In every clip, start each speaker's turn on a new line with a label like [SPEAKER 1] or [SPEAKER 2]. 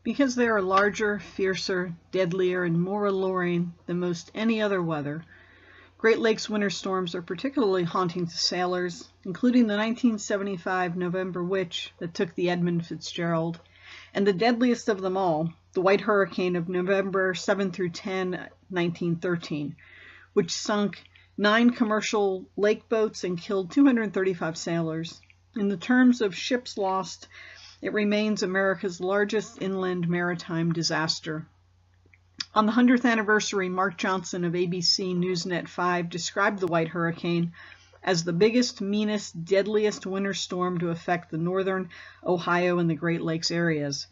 [SPEAKER 1] Because they are larger, fiercer, deadlier, and more alluring than most any other weather, Great Lakes winter storms are particularly haunting to sailors, including the 1975 November witch that took the Edmund Fitzgerald, and the deadliest of them all, the White Hurricane of November 7 through 10, 1913, which sunk 9 commercial lake boats and killed 235 sailors. In the terms of ships lost, it remains America's largest inland maritime disaster. On the 100th anniversary, Mark Johnson of ABC Newsnet 5 described the White Hurricane as the biggest, meanest, deadliest winter storm to affect the northern Ohio and the Great Lakes areas,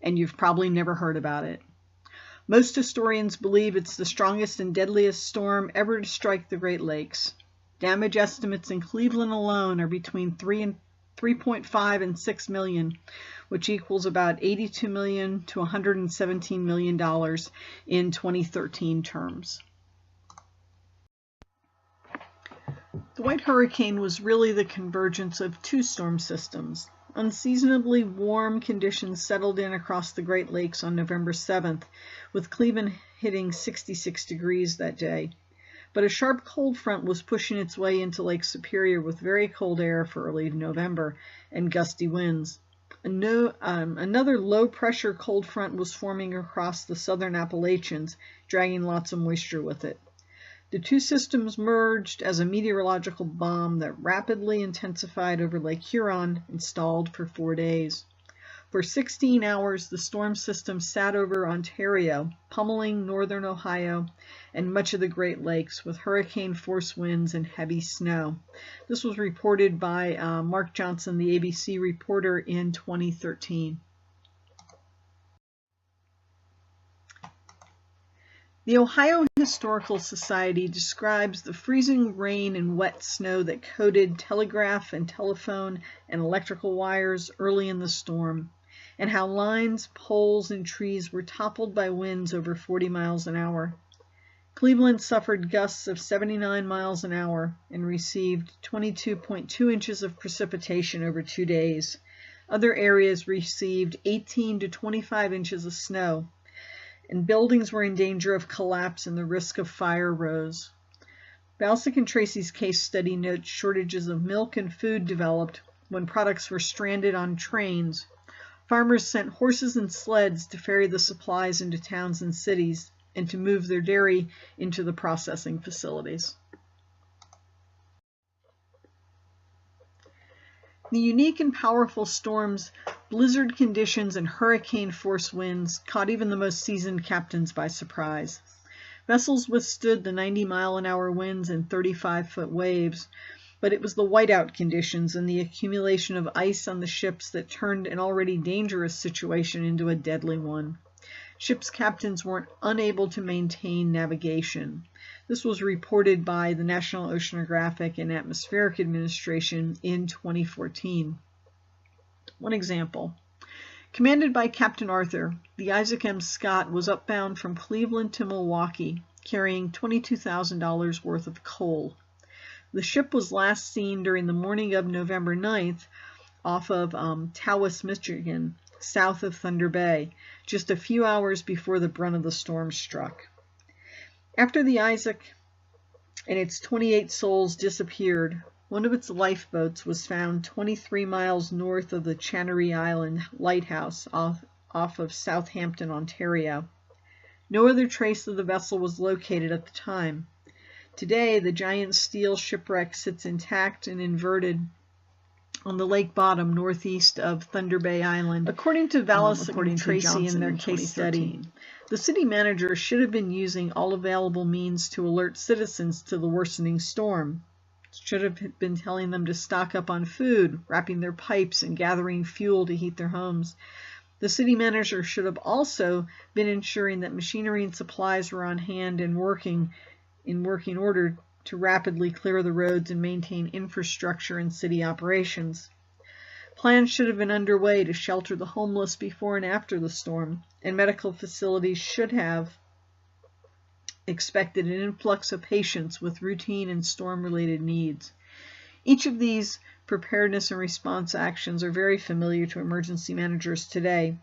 [SPEAKER 1] and you've probably never heard about it. Most historians believe it's the strongest and deadliest storm ever to strike the Great Lakes. Damage estimates in Cleveland alone are between 3.5 and 6 million, which equals about $82 million to $117 million in 2013 terms. The White Hurricane was really the convergence of 2 storm systems. Unseasonably warm conditions settled in across the Great Lakes on November 7th, with Cleveland hitting 66 degrees that day. But a sharp cold front was pushing its way into Lake Superior with very cold air for early November and gusty winds. Another low-pressure cold front was forming across the southern Appalachians, dragging lots of moisture with it. The 2 systems merged as a meteorological bomb that rapidly intensified over Lake Huron and stalled for 4 days. For 16 hours, the storm system sat over Ontario, pummeling northern Ohio and much of the Great Lakes with hurricane-force winds and heavy snow. This was reported by Mark Johnson, the ABC reporter, in 2013. The Ohio Historical Society describes the freezing rain and wet snow that coated telegraph and telephone and electrical wires early in the storm, and how lines, poles, and trees were toppled by winds over 40 miles an hour. Cleveland suffered gusts of 79 miles an hour and received 22.2 inches of precipitation over 2 days. Other areas received 18 to 25 inches of snow, and buildings were in danger of collapse and the risk of fire rose. Balsick and Tracy's case study notes shortages of milk and food developed when products were stranded on trains. Farmers sent horses and sleds to ferry the supplies into towns and cities and to move their dairy into the processing facilities. The unique and powerful storms, blizzard conditions, and hurricane-force winds caught even the most seasoned captains by surprise. Vessels withstood the 90-mile-an-hour winds and 35-foot waves, but it was the whiteout conditions and the accumulation of ice on the ships that turned an already dangerous situation into a deadly one. Ships' captains weren't unable to maintain navigation. This was reported by the National Oceanographic and Atmospheric Administration in 2014. One example. Commanded by Captain Arthur, the Isaac M. Scott was upbound from Cleveland to Milwaukee, carrying $22,000 worth of coal. The ship was last seen during the morning of November 9th off of Tawas, Michigan, south of Thunder Bay, just a few hours before the brunt of the storm struck. After the Isaac and its 28 souls disappeared, one of its lifeboats was found 23 miles north of the Chancery Island lighthouse off of Southampton, Ontario. No other trace of the vessel was located at the time. Today, the giant steel shipwreck sits intact and inverted on the lake bottom northeast of Thunder Bay Island. According to Balsick and Tracy in their case study, the city manager should have been using all available means to alert citizens to the worsening storm. Should have been telling them to stock up on food, wrapping their pipes, and gathering fuel to heat their homes. The city manager should have also been ensuring that machinery and supplies were on hand and working order to rapidly clear the roads and maintain infrastructure and city operations. Plans should have been underway to shelter the homeless before and after the storm, and medical facilities should have expected an influx of patients with routine and storm-related needs. Each of these preparedness and response actions are very familiar to emergency managers today.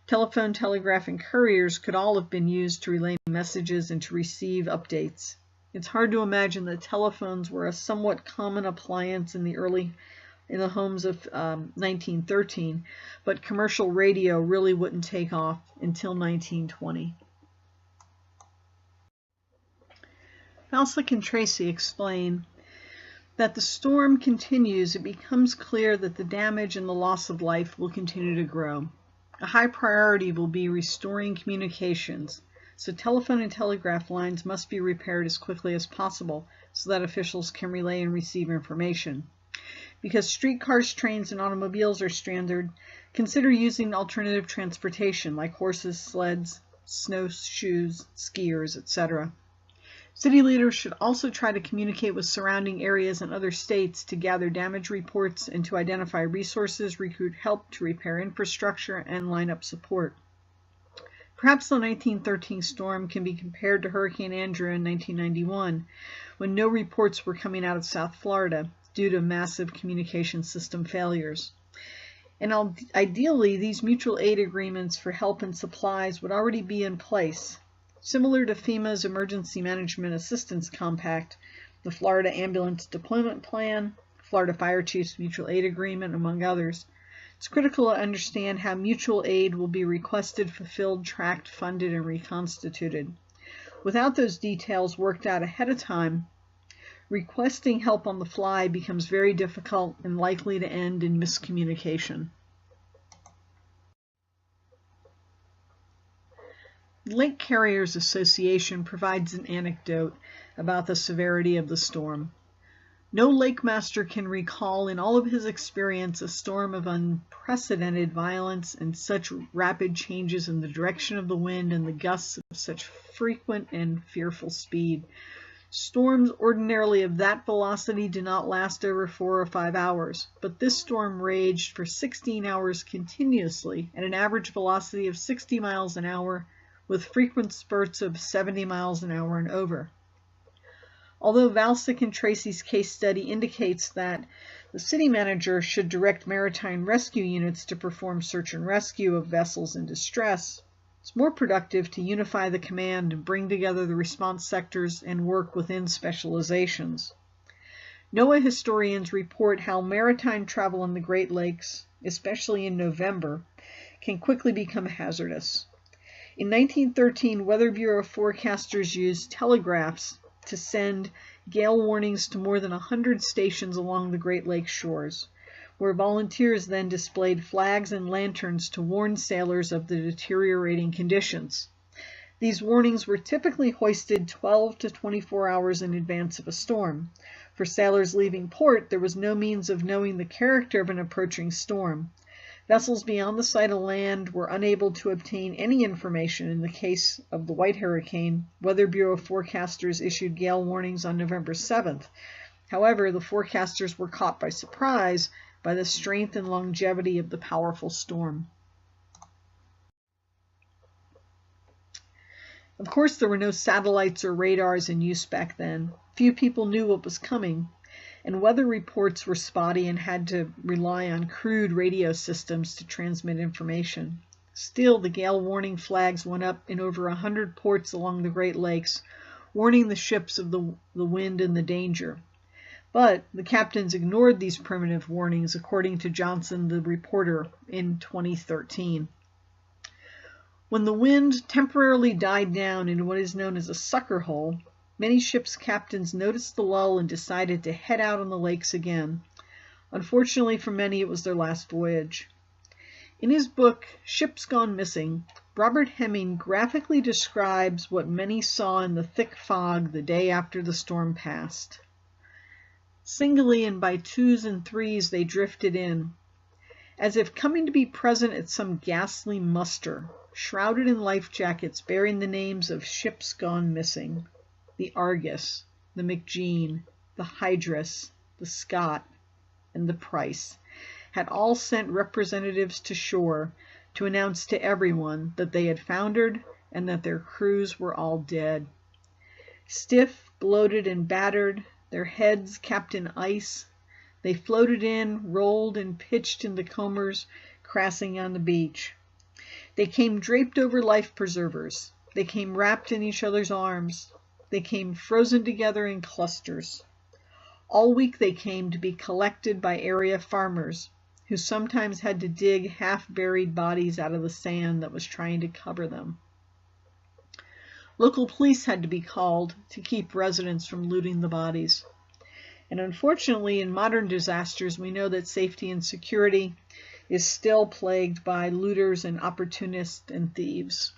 [SPEAKER 1] Telephone, telegraph, and couriers could all have been used to relay messages and to receive updates. It's hard to imagine that telephones were a somewhat common appliance in the homes of 1913, but commercial radio really wouldn't take off until 1920. Valsic and Tracy explain that the storm continues, it becomes clear that the damage and the loss of life will continue to grow. A high priority will be restoring communications, so telephone and telegraph lines must be repaired as quickly as possible so that officials can relay and receive information. Because streetcars, trains, and automobiles are stranded, consider using alternative transportation like horses, sleds, snowshoes, skiers, etc. City leaders should also try to communicate with surrounding areas and other states to gather damage reports and to identify resources, recruit help to repair infrastructure, and line up support. Perhaps the 1913 storm can be compared to Hurricane Andrew in 1991, when no reports were coming out of South Florida due to massive communication system failures. And ideally, these mutual aid agreements for help and supplies would already be in place. Similar to FEMA's Emergency Management Assistance Compact, the Florida Ambulance Deployment Plan, Florida Fire Chiefs Mutual Aid Agreement, among others, it's critical to understand how mutual aid will be requested, fulfilled, tracked, funded, and reconstituted. Without those details worked out ahead of time, requesting help on the fly becomes very difficult and likely to end in miscommunication. The Lake Carriers Association provides an anecdote about the severity of the storm. No lake master can recall in all of his experience a storm of unprecedented violence and such rapid changes in the direction of the wind and the gusts of such frequent and fearful speed. Storms ordinarily of that velocity do not last over 4 or 5 hours, but this storm raged for 16 hours continuously at an average velocity of 60 miles an hour, with frequent spurts of 70 miles an hour and over. Although Valsic and Tracy's case study indicates that the city manager should direct maritime rescue units to perform search and rescue of vessels in distress, it's more productive to unify the command and bring together the response sectors and work within specializations. NOAA historians report how maritime travel in the Great Lakes, especially in November, can quickly become hazardous. In 1913, Weather Bureau forecasters used telegraphs to send gale warnings to more than 100 stations along the Great Lakes shores, where volunteers then displayed flags and lanterns to warn sailors of the deteriorating conditions. These warnings were typically hoisted 12 to 24 hours in advance of a storm. For sailors leaving port, there was no means of knowing the character of an approaching storm. Vessels beyond the sight of land were unable to obtain any information. In the case of the White Hurricane, Weather Bureau forecasters issued gale warnings on November 7th. However, the forecasters were caught by surprise by the strength and longevity of the powerful storm. Of course, there were no satellites or radars in use back then. Few people knew what was coming, and weather reports were spotty and had to rely on crude radio systems to transmit information. Still, the gale warning flags went up in over 100 ports along the Great Lakes, warning the ships of the wind and the danger. But the captains ignored these primitive warnings, according to Johnson, the reporter, in 2013. When the wind temporarily died down in what is known as a sucker hole, many ships' captains noticed the lull and decided to head out on the lakes again. Unfortunately for many, it was their last voyage. In his book, Ships Gone Missing, Robert Hemming graphically describes what many saw in the thick fog the day after the storm passed. Singly and by twos and threes they drifted in, as if coming to be present at some ghastly muster, shrouded in life jackets bearing the names of ships gone missing. The Argus, the McGean, the Hydrus, the Scott, and the Price had all sent representatives to shore to announce to everyone that they had foundered and that their crews were all dead. Stiff, bloated, and battered, their heads capped in ice, they floated in, rolled, and pitched in the combers crashing on the beach. They came draped over life preservers. They came wrapped in each other's arms. They came frozen together in clusters. All week they came to be collected by area farmers, who sometimes had to dig half-buried bodies out of the sand that was trying to cover them. Local police had to be called to keep residents from looting the bodies. And unfortunately, in modern disasters, we know that safety and security is still plagued by looters and opportunists and thieves.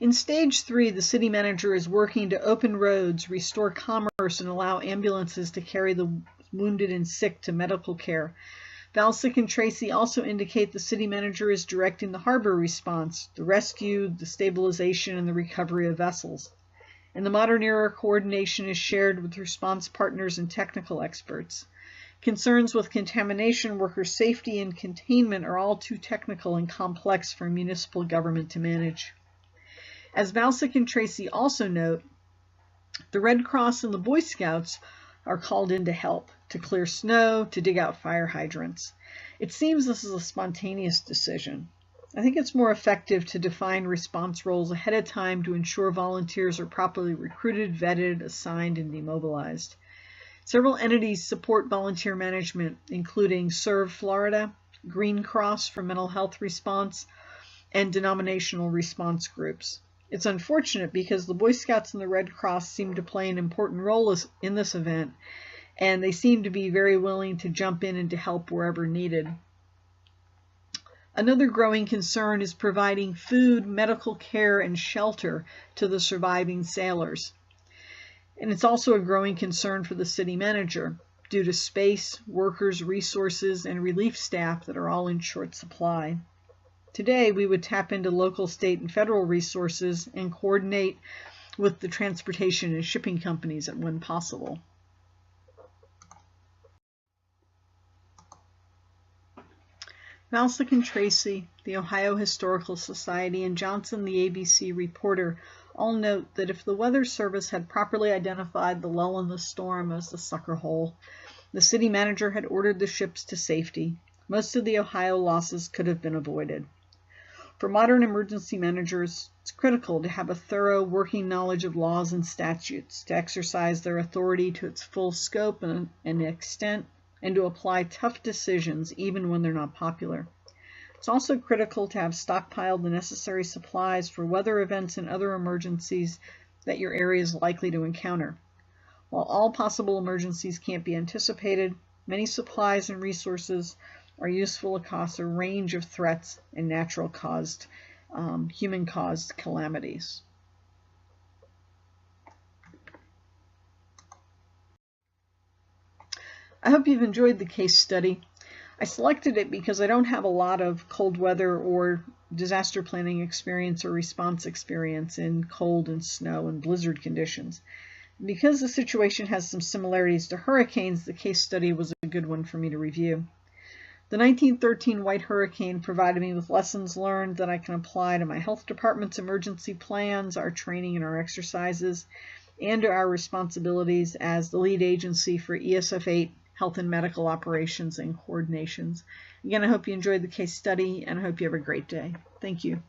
[SPEAKER 1] In stage 3, the city manager is working to open roads, restore commerce, and allow ambulances to carry the wounded and sick to medical care. Valsic and Tracy also indicate the city manager is directing the harbor response, the rescue, the stabilization, and the recovery of vessels. In the modern era, coordination is shared with response partners and technical experts. Concerns with contamination, worker safety, and containment are all too technical and complex for municipal government to manage. As Valsic and Tracy also note, the Red Cross and the Boy Scouts are called in to help, to clear snow, to dig out fire hydrants. It seems this is a spontaneous decision. I think it's more effective to define response roles ahead of time to ensure volunteers are properly recruited, vetted, assigned, and demobilized. Several entities support volunteer management, including Serve Florida, Green Cross for mental health response, and denominational response groups. It's unfortunate because the Boy Scouts and the Red Cross seem to play an important role in this event, and they seem to be very willing to jump in and to help wherever needed. Another growing concern is providing food, medical care, and shelter to the surviving sailors. And it's also a growing concern for the city manager due to space, workers, resources, and relief staff that are all in short supply. Today, we would tap into local, state, and federal resources and coordinate with the transportation and shipping companies when possible. Valsic and Tracy, the Ohio Historical Society, and Johnson, the ABC reporter, all note that if the Weather Service had properly identified the lull in the storm as the sucker hole, the city manager had ordered the ships to safety, most of the Ohio losses could have been avoided. For modern emergency managers, it's critical to have a thorough working knowledge of laws and statutes, to exercise their authority to its full scope and extent, and to apply tough decisions even when they're not popular. It's also critical to have stockpiled the necessary supplies for weather events and other emergencies that your area is likely to encounter. While all possible emergencies can't be anticipated, many supplies and resources are useful across a range of threats and natural-caused, human-caused calamities. I hope you've enjoyed the case study. I selected it because I don't have a lot of cold weather or disaster planning experience or response experience in cold and snow and blizzard conditions. Because the situation has some similarities to hurricanes, the case study was a good one for me to review. The 1913 White Hurricane provided me with lessons learned that I can apply to my health department's emergency plans, our training and our exercises, and to our responsibilities as the lead agency for ESF 8 health and medical operations and coordinations. Again, I hope you enjoyed the case study, and I hope you have a great day. Thank you.